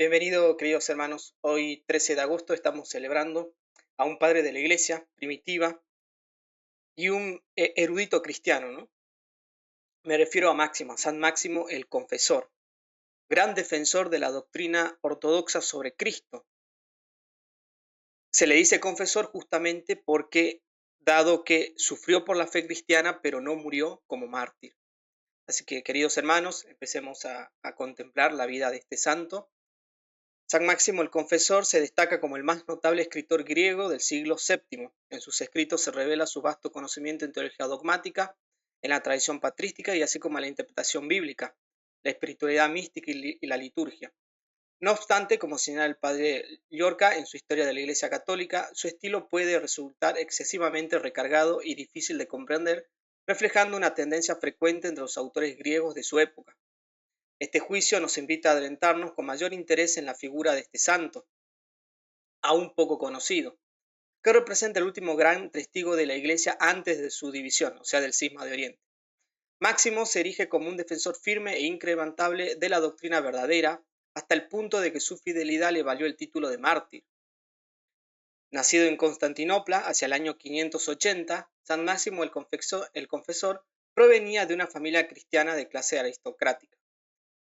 Bienvenido, queridos hermanos. Hoy, 13 de agosto, estamos celebrando a un padre de la iglesia primitiva y un erudito cristiano, ¿no? Me refiero a Máximo, a San Máximo el Confesor, gran defensor de la doctrina ortodoxa sobre Cristo. Se le dice confesor justamente porque, dado que sufrió por la fe cristiana, pero no murió como mártir. Así que, queridos hermanos, empecemos a contemplar la vida de este santo. San Máximo el Confesor se destaca como el más notable escritor griego del siglo VII. En sus escritos se revela su vasto conocimiento en teología dogmática, en la tradición patrística y así como en la interpretación bíblica, la espiritualidad mística y la liturgia. No obstante, como señala el padre Llorca en su Historia de la Iglesia Católica, su estilo puede resultar excesivamente recargado y difícil de comprender, reflejando una tendencia frecuente entre los autores griegos de su época. Este juicio nos invita a adentrarnos con mayor interés en la figura de este santo, aún poco conocido, que representa el último gran testigo de la Iglesia antes de su división, o sea, del cisma de Oriente. Máximo se erige como un defensor firme e incrementable de la doctrina verdadera, hasta el punto de que su fidelidad le valió el título de mártir. Nacido en Constantinopla hacia el año 580, San Máximo el Confesor provenía de una familia cristiana de clase aristocrática.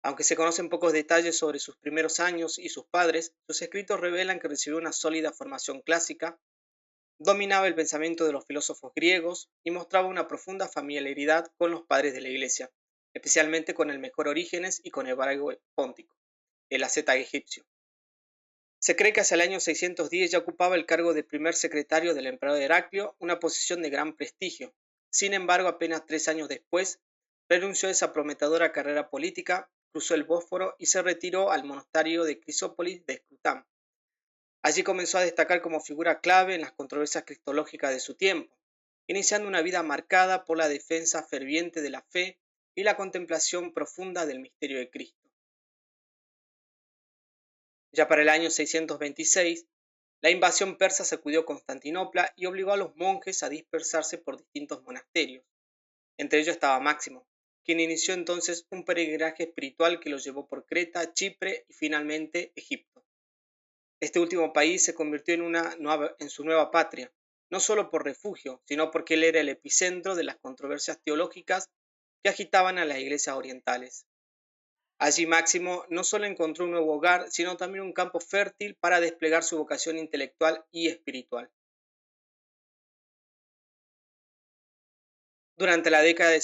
Aunque se conocen pocos detalles sobre sus primeros años y sus padres, sus escritos revelan que recibió una sólida formación clásica, dominaba el pensamiento de los filósofos griegos y mostraba una profunda familiaridad con los padres de la Iglesia, especialmente con el mejor Orígenes y con Hebraeo Póntico, el asceta egipcio. Se cree que hacia el año 610 ya ocupaba el cargo de primer secretario del emperador Heraclio, una posición de gran prestigio. Sin embargo, apenas 3 años después, renunció a esa prometedora carrera política, cruzó el Bósforo y se retiró al monasterio de Crisópolis de Scrutam. Allí comenzó a destacar como figura clave en las controversias cristológicas de su tiempo, iniciando una vida marcada por la defensa ferviente de la fe y la contemplación profunda del misterio de Cristo. Ya para el año 626, la invasión persa sacudió Constantinopla y obligó a los monjes a dispersarse por distintos monasterios. Entre ellos estaba Máximo, quien inició entonces un peregrinaje espiritual que lo llevó por Creta, Chipre y finalmente Egipto. Este último país se convirtió en su nueva patria, no solo por refugio, sino porque él era el epicentro de las controversias teológicas que agitaban a las iglesias orientales. Allí Máximo no solo encontró un nuevo hogar, sino también un campo fértil para desplegar su vocación intelectual y espiritual. Durante la década del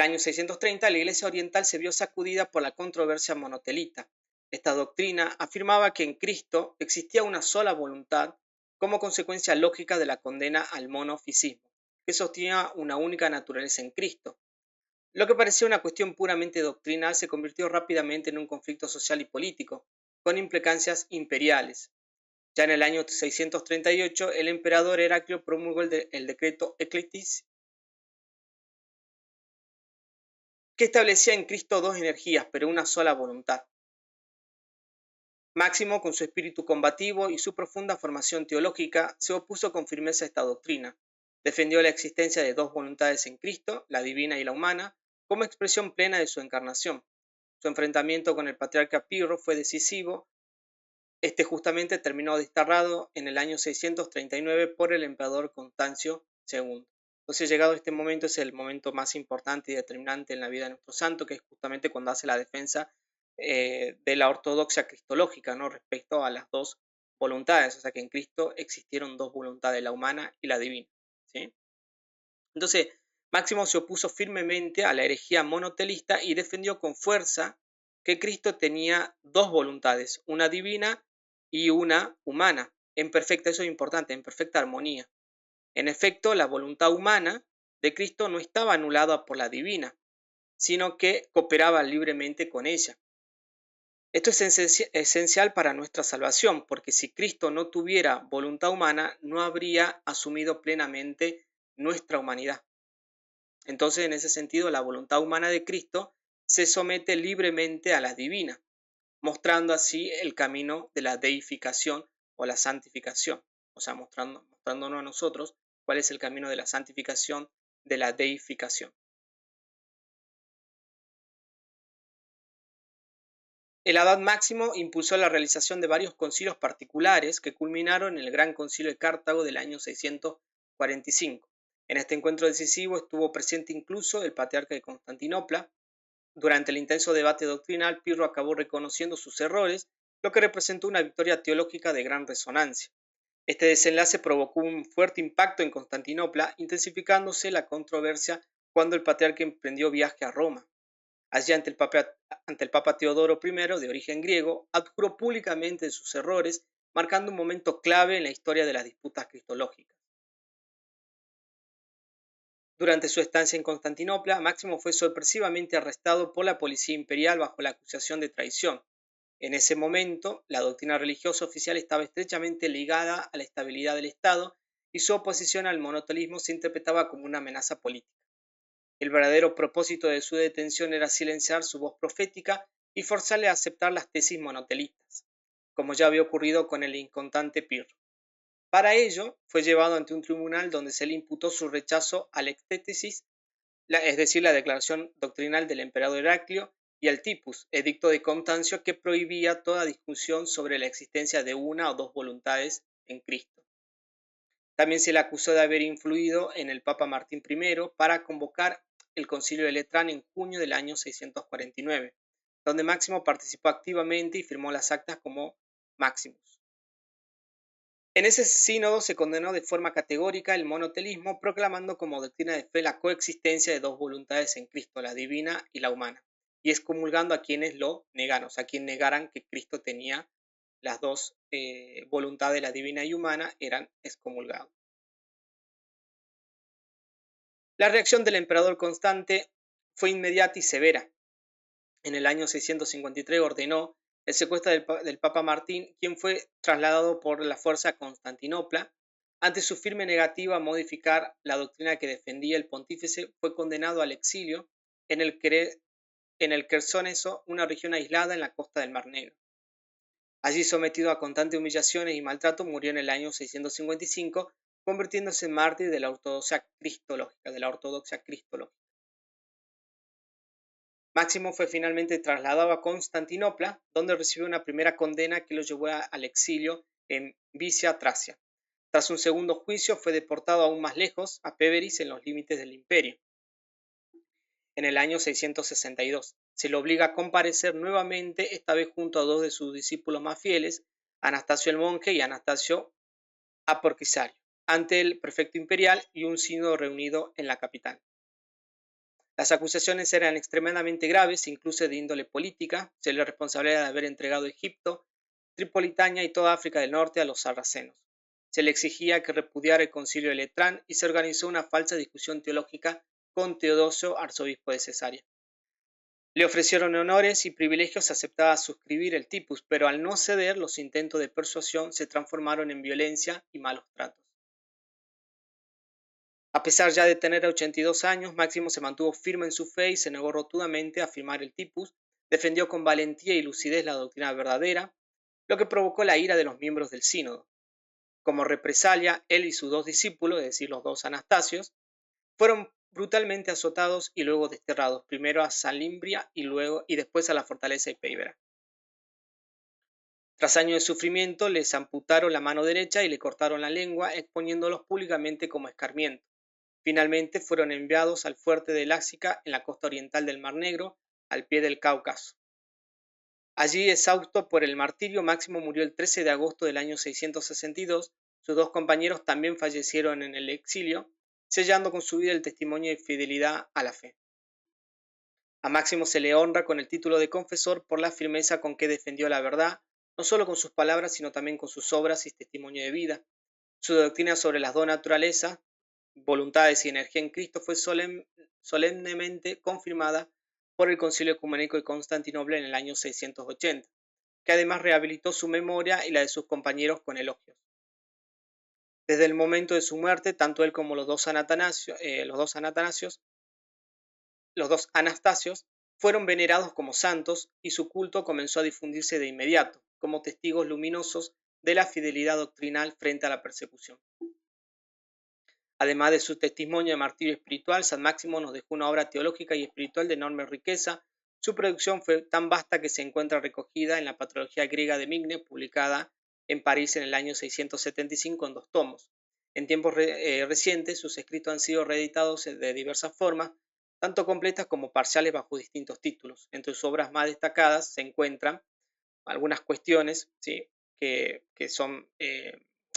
año 630, la Iglesia Oriental se vio sacudida por la controversia monotelita. Esta doctrina afirmaba que en Cristo existía una sola voluntad como consecuencia lógica de la condena al monofisismo, que sostenía una única naturaleza en Cristo. Lo que parecía una cuestión puramente doctrinal se convirtió rápidamente en un conflicto social y político, con implicancias imperiales. Ya en el año 638, el emperador Heraclio promulgó el decreto Eclectis, que establecía en Cristo dos energías, pero una sola voluntad. Máximo, con su espíritu combativo y su profunda formación teológica, se opuso con firmeza a esta doctrina. Defendió la existencia de dos voluntades en Cristo, la divina y la humana, como expresión plena de su encarnación. Su enfrentamiento con el patriarca Pirro fue decisivo. Este justamente terminó desterrado en el año 639 por el emperador Constancio II. Entonces, llegado este momento, es el momento más importante y determinante en la vida de nuestro santo, que es justamente cuando hace la defensa de la ortodoxia cristológica, ¿no? Respecto a las dos voluntades, o sea que en Cristo existieron dos voluntades, la humana y la divina, ¿sí? Entonces, Máximo se opuso firmemente a la herejía monotelista y defendió con fuerza que Cristo tenía dos voluntades, una divina y una humana, en perfecta, eso es importante, en perfecta armonía. En efecto, la voluntad humana de Cristo no estaba anulada por la divina, sino que cooperaba libremente con ella. Esto es esencial para nuestra salvación, porque si Cristo no tuviera voluntad humana, no habría asumido plenamente nuestra humanidad. Entonces, en ese sentido, la voluntad humana de Cristo se somete libremente a la divina, mostrando así el camino de la deificación o la santificación, o sea, mostrándonos a nosotros cuál es el camino de la santificación, de la deificación. El abad Máximo impulsó la realización de varios concilios particulares que culminaron en el Gran Concilio de Cartago del año 645. En este encuentro decisivo estuvo presente incluso el patriarca de Constantinopla. Durante el intenso debate doctrinal, Pirro acabó reconociendo sus errores, lo que representó una victoria teológica de gran resonancia. Este desenlace provocó un fuerte impacto en Constantinopla, intensificándose la controversia cuando el patriarca emprendió viaje a Roma. Allí, ante el Papa Teodoro I, de origen griego, abjuró públicamente de sus errores, marcando un momento clave en la historia de las disputas cristológicas. Durante su estancia en Constantinopla, Máximo fue sorpresivamente arrestado por la policía imperial bajo la acusación de traición. En ese momento, la doctrina religiosa oficial estaba estrechamente ligada a la estabilidad del Estado y su oposición al monoteísmo se interpretaba como una amenaza política. El verdadero propósito de su detención era silenciar su voz profética y forzarle a aceptar las tesis monoteístas, como ya había ocurrido con el inconstante Pirro. Para ello, fue llevado ante un tribunal donde se le imputó su rechazo a la ectétesis, es decir, la declaración doctrinal del emperador Heraclio, y al Typus, edicto de Constancio, que prohibía toda discusión sobre la existencia de una o dos voluntades en Cristo. También se le acusó de haber influido en el Papa Martín I para convocar el Concilio de Letrán en junio del año 649, donde Máximo participó activamente y firmó las actas como Maximus. En ese sínodo se condenó de forma categórica el monoteísmo, proclamando como doctrina de fe la coexistencia de dos voluntades en Cristo, la divina y la humana, y excomulgando a quienes lo negaran, o sea, quienes negaran que Cristo tenía las dos voluntades, la divina y humana, eran excomulgados. La reacción del emperador Constante fue inmediata y severa. En el año 653 ordenó el secuestro del Papa Martín, quien fue trasladado por la fuerza a Constantinopla. Ante su firme negativa a modificar la doctrina que defendía el pontífice, fue condenado al exilio en el Quersoneso, una región aislada en la costa del Mar Negro. Allí, sometido a constantes humillaciones y maltrato, murió en el año 655, convirtiéndose en mártir de la ortodoxia cristológica. Máximo fue finalmente trasladado a Constantinopla, donde recibió una primera condena que lo llevó al exilio en Vicia Tracia. Tras un segundo juicio, fue deportado aún más lejos, a Péveris, en los límites del imperio. En el año 662, se le obliga a comparecer nuevamente, esta vez junto a dos de sus discípulos más fieles, Anastasio el monje y Anastasio Aporquisario, ante el prefecto imperial y un sínodo reunido en la capital. Las acusaciones eran extremadamente graves, incluso de índole política. Se le responsabilidad de haber entregado Egipto, Tripolitania y toda África del Norte a los sarracenos. Se le exigía que repudiara el concilio de Letrán y se organizó una falsa discusión teológica con Teodosio, arzobispo de Cesarea. Le ofrecieron honores y privilegios, aceptaba suscribir el Typus, pero al no ceder, los intentos de persuasión se transformaron en violencia y malos tratos. A pesar ya de tener 82 años, Máximo se mantuvo firme en su fe y se negó rotundamente a firmar el Typus, defendió con valentía y lucidez la doctrina verdadera, lo que provocó la ira de los miembros del sínodo. Como represalia, él y sus dos discípulos, es decir, los dos Anastasios, fueron brutalmente azotados y luego desterrados, primero a Salimbria y después a la fortaleza de Peivera. Tras años de sufrimiento, les amputaron la mano derecha y le cortaron la lengua, exponiéndolos públicamente como escarmiento. Finalmente fueron enviados al fuerte de Láxica, en la costa oriental del Mar Negro, al pie del Cáucaso. Allí, exhausto por el martirio, Máximo murió el 13 de agosto del año 662. Sus dos compañeros también fallecieron en el exilio, sellando con su vida el testimonio de fidelidad a la fe. A Máximo se le honra con el título de confesor por la firmeza con que defendió la verdad, no solo con sus palabras, sino también con sus obras y testimonio de vida. Su doctrina sobre las dos naturalezas, voluntades y energía en Cristo, fue solemnemente confirmada por el Concilio Ecuménico de Constantinopla en el año 680, que además rehabilitó su memoria y la de sus compañeros con elogios. Desde el momento de su muerte, tanto él como los dos Anastasios fueron venerados como santos y su culto comenzó a difundirse de inmediato, como testigos luminosos de la fidelidad doctrinal frente a la persecución. Además de su testimonio de martirio espiritual, San Máximo nos dejó una obra teológica y espiritual de enorme riqueza. Su producción fue tan vasta que se encuentra recogida en la Patrología griega de Migne, publicada en París en el año 675 en 2 tomos. En tiempos recientes, sus escritos han sido reeditados de diversas formas, tanto completas como parciales bajo distintos títulos. Entre sus obras más destacadas se encuentran algunas cuestiones, ¿sí? que son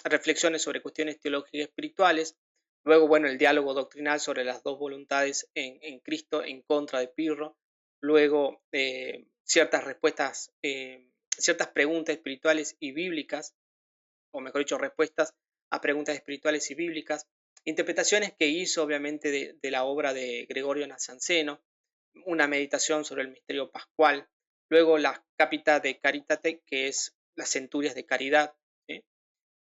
reflexiones sobre cuestiones teológicas y espirituales. Luego, bueno, el diálogo doctrinal sobre las dos voluntades en Cristo en contra de Pirro. Luego, ciertas respuestas, ciertas preguntas espirituales y bíblicas, o mejor dicho, respuestas a preguntas espirituales y bíblicas. Interpretaciones que hizo, obviamente, de la obra de Gregorio Nacianceno. Una meditación sobre el misterio pascual. Luego la Capita de Caritate, que es las centurias de caridad, ¿sí?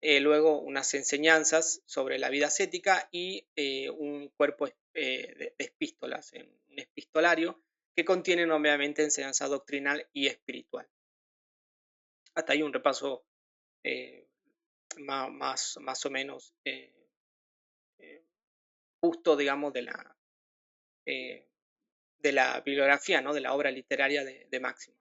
Luego unas enseñanzas sobre la vida ascética y un cuerpo de epístolas, un epistolario, que contienen obviamente enseñanza doctrinal y espiritual. Hasta ahí un repaso eh, más o menos eh, justo, digamos, eh, de la bibliografía, ¿no? De la obra literaria de Máximo.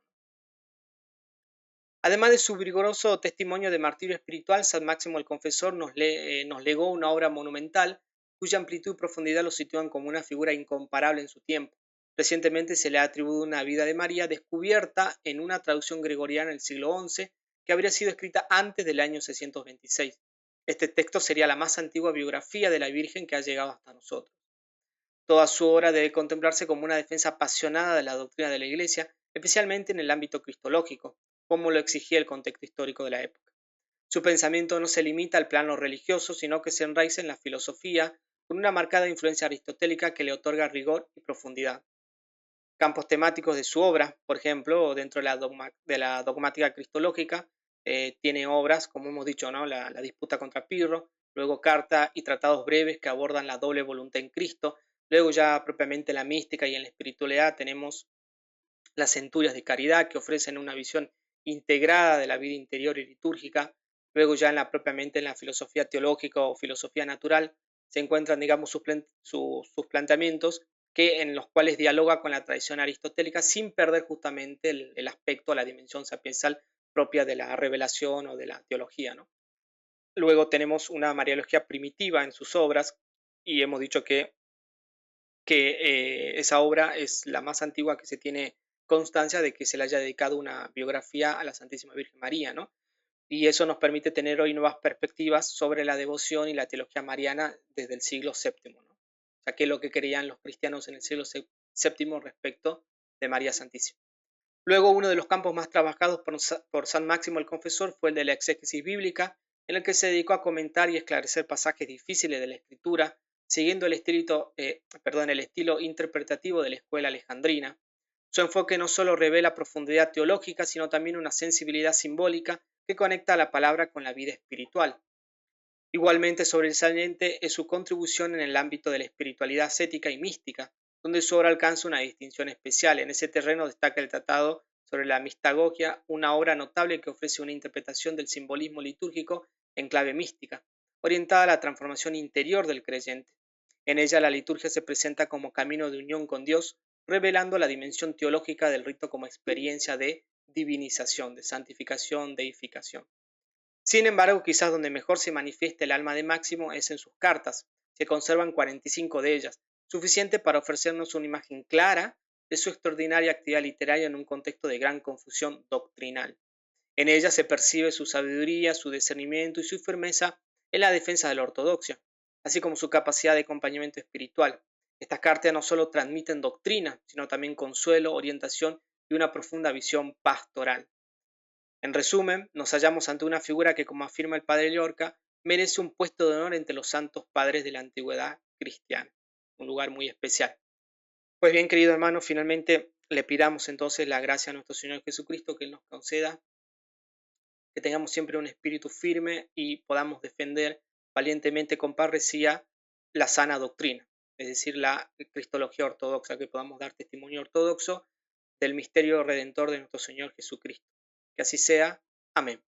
Además de su vigoroso testimonio de martirio espiritual, San Máximo el Confesor nos legó una obra monumental cuya amplitud y profundidad lo sitúan como una figura incomparable en su tiempo. Recientemente se le ha atribuido una vida de María descubierta en una traducción gregoriana del siglo XI que habría sido escrita antes del año 626. Este texto sería la más antigua biografía de la Virgen que ha llegado hasta nosotros. Toda su obra debe contemplarse como una defensa apasionada de la doctrina de la Iglesia, especialmente en el ámbito cristológico, como lo exigía el contexto histórico de la época. Su pensamiento no se limita al plano religioso, sino que se enraiza en la filosofía, con una marcada influencia aristotélica que le otorga rigor y profundidad. Campos temáticos de su obra, por ejemplo, dentro de la dogmática cristológica, tiene obras, como hemos dicho, ¿no? La disputa contra Pirro, luego carta y tratados breves que abordan la doble voluntad en Cristo, luego ya propiamente la mística y en la espiritualidad tenemos las centurias de caridad que ofrecen una visión integrada de la vida interior y litúrgica. Luego ya propiamente en la filosofía teológica o filosofía natural se encuentran, digamos, sus planteamientos en los cuales dialoga con la tradición aristotélica sin perder justamente el aspecto, la dimensión sapiensal propia de la revelación o de la teología, ¿no? Luego tenemos una mariología primitiva en sus obras y hemos dicho que esa obra es la más antigua que se tiene constancia de que se le haya dedicado una biografía a la Santísima Virgen María, ¿no? Y eso nos permite tener hoy nuevas perspectivas sobre la devoción y la teología mariana desde el siglo VII, ¿no? O sea, qué es lo que creían los cristianos en el siglo VII respecto de María Santísima. Luego, uno de los campos más trabajados por San Máximo el Confesor fue el de la exégesis bíblica, en el que se dedicó a comentar y esclarecer pasajes difíciles de la Escritura, siguiendo el estilo interpretativo de la escuela alejandrina. Su enfoque no solo revela profundidad teológica, sino también una sensibilidad simbólica que conecta la palabra con la vida espiritual. Igualmente sobresaliente es su contribución en el ámbito de la espiritualidad ascética y mística, donde su obra alcanza una distinción especial. En ese terreno destaca el Tratado sobre la Mistagogia, una obra notable que ofrece una interpretación del simbolismo litúrgico en clave mística, orientada a la transformación interior del creyente. En ella la liturgia se presenta como camino de unión con Dios, revelando la dimensión teológica del rito como experiencia de divinización, de santificación, deificación. Sin embargo, quizás donde mejor se manifiesta el alma de Máximo es en sus cartas. Se conservan 45 de ellas, suficiente para ofrecernos una imagen clara de su extraordinaria actividad literaria en un contexto de gran confusión doctrinal. En ella se percibe su sabiduría, su discernimiento y su firmeza en la defensa de la ortodoxia, así como su capacidad de acompañamiento espiritual. Estas cartas no solo transmiten doctrina, sino también consuelo, orientación y una profunda visión pastoral. En resumen, nos hallamos ante una figura que, como afirma el padre Llorca, merece un puesto de honor entre los santos padres de la antigüedad cristiana, un lugar muy especial. Pues bien, querido hermano, finalmente le pidamos entonces la gracia a nuestro Señor Jesucristo que Él nos conceda, que tengamos siempre un espíritu firme y podamos defender valientemente con parresía la sana doctrina, es decir, la cristología ortodoxa, que podamos dar testimonio ortodoxo del misterio redentor de nuestro Señor Jesucristo. Que así sea. Amén.